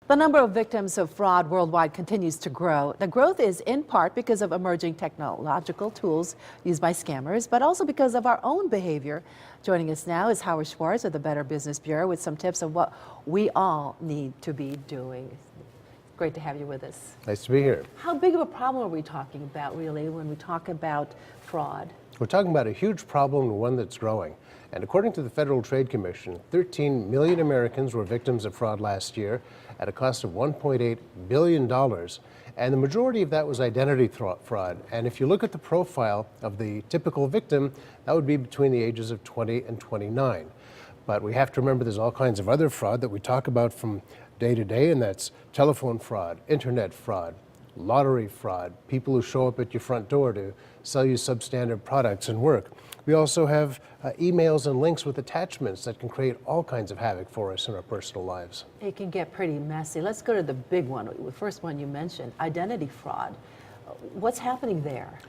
The number of victims of fraud worldwide continues to grow. The growth is in part because of emerging technological tools used by scammers, but also because of our own behavior. Joining us now is Howard Schwartz of the Better Business Bureau with some tips of what we all need to be doing. Great to have you with us. Nice to be here. How big of a problem are we talking about, really, when we talk about fraud? We're talking about a huge problem and one that's growing. And according to the Federal Trade Commission, 13 million Americans were victims of fraud last year at a cost of $1.8 billion. And the majority of that was identity fraud. And if you look at the profile of the typical victim, that would be between the ages of 20 and 29. But we have to remember there's all kinds of other fraud that we talk about from day to day, and that's telephone fraud, internet fraud, lottery fraud, people who show up at your front door to sell you substandard products and work. We also have emails and links with attachments that can create all kinds of havoc for us in our personal lives. It can get pretty messy. Let's go to the big one, the first one you mentioned, identity fraud. What's happening there?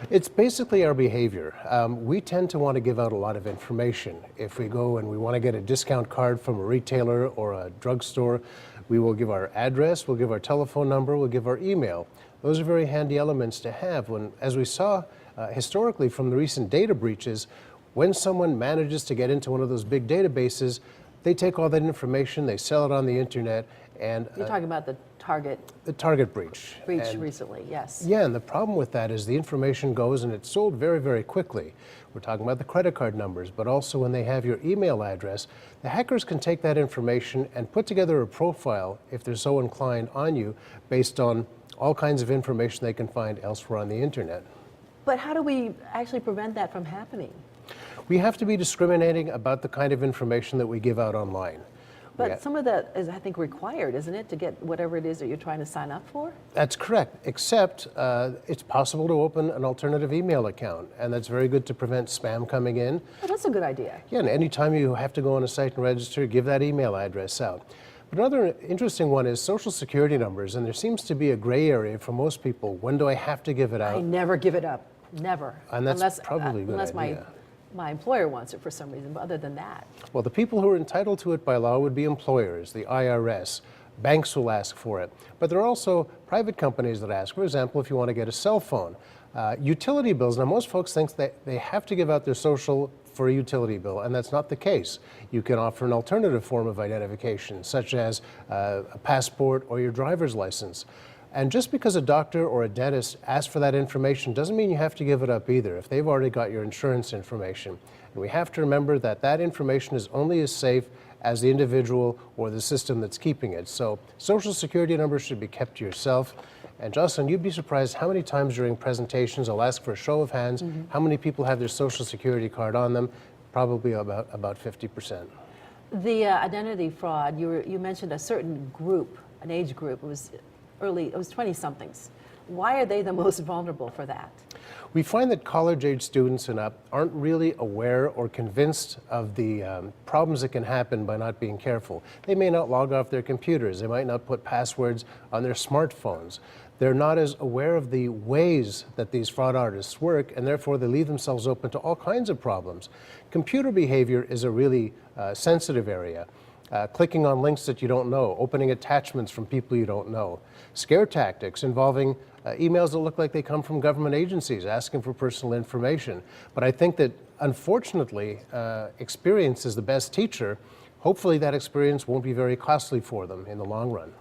It's basically our behavior. We tend to want to give out a lot of information. If we go and we want to get a discount card from a retailer or a drugstore, we will give our address, we'll give our telephone number, we'll give our email. Those are very handy elements to have when, as we saw historically from the recent data breaches, when someone manages to get into one of those big databases, they take all that information, they sell it on the internet, and you're talking about the Target breach. Recently, yes. Yeah, and the problem with that is the information goes and it's sold very, very quickly. We're talking about the credit card numbers, but also when they have your email address, the hackers can take that information and put together a profile, if they're so inclined, on you based on all kinds of information they can find elsewhere on the internet. But how do we actually prevent that from happening? We have to be discriminating about the kind of information that we give out online. But some of that is, I think, required, isn't it, to get whatever it is that you're trying to sign up for? That's correct, except it's possible to open an alternative email account, and that's very good to prevent spam coming in. Oh, that's a good idea. Yeah, and anytime you have to go on a site and register, give that email address out. But another interesting one is Social Security numbers, and there seems to be a gray area for most people. When do I have to give it out? I never give it up, never. And that's probably a good unless idea. My employer wants it for some reason, but other than that. Well, the people who are entitled to it by law would be employers, the IRS. Banks will ask for it. But there are also private companies that ask. For example, if you want to get a cell phone. Utility bills. Now, most folks think that they have to give out their social for a utility bill, and that's not the case. You can offer an alternative form of identification, such as a passport or your driver's license. And just because a doctor or a dentist asks for that information doesn't mean you have to give it up either if they've already got your insurance information. And we have to remember that that information is only as safe as the individual or the system that's keeping it. So Social Security numbers should be kept to yourself. And Jocelyn, you'd be surprised how many times during presentations I'll ask for a show of hands, how many people have their Social Security card on them? Probably about 50%. The identity fraud, you mentioned a certain group, an age group. It was 20-somethings. Why are they the most vulnerable for that? We find that college-age students and up aren't really aware or convinced of the problems that can happen by not being careful. They may not log off their computers. They might not put passwords on their smartphones. They're not as aware of the ways that these fraud artists work, and therefore they leave themselves open to all kinds of problems. Computer behavior is a really sensitive area. Clicking on links that you don't know, opening attachments from people you don't know, scare tactics involving emails that look like they come from government agencies asking for personal information. But I think that, unfortunately, experience is the best teacher. Hopefully that experience won't be very costly for them in the long run.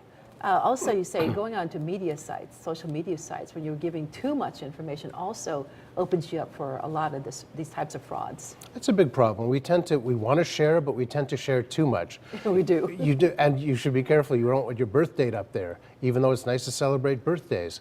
Also, you say going on to media sites, social media sites, when you're giving too much information also opens you up for a lot of these types of frauds. That's a big problem. We want to share, but we tend to share too much. We do. You do, and you should be careful. You don't want your birth date up there, even though it's nice to celebrate birthdays.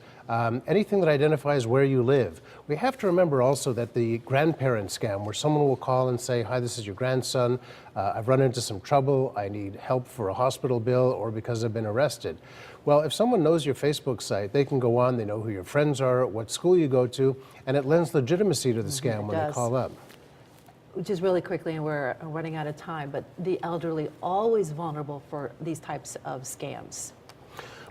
Anything that identifies where you live. We have to remember also that the grandparent scam, where someone will call and say, hi, this is your grandson. I've run into some trouble. I need help for a hospital bill or because I've been arrested. Well, if someone knows your Facebook site, they can go on, they know who your friends are, what school you go to, and it lends legitimacy to the scam when they call up. Just really quickly, and we're running out of time, but the elderly always vulnerable for these types of scams.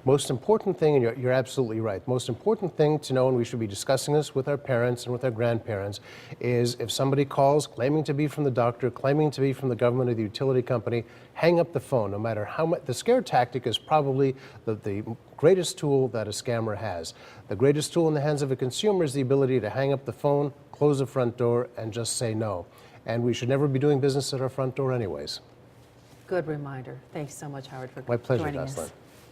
Most important thing, and you're absolutely right, most important thing to know, and we should be discussing this with our parents and with our grandparents, is if somebody calls claiming to be from the doctor, claiming to be from the government or the utility company, hang up the phone, no matter how much. The scare tactic is probably the greatest tool that a scammer has. The greatest tool in the hands of a consumer is the ability to hang up the phone, close the front door, and just say no. And we should never be doing business at our front door anyways. Good reminder. Thanks so much, Howard, for My pleasure, joining Jocelyn. us.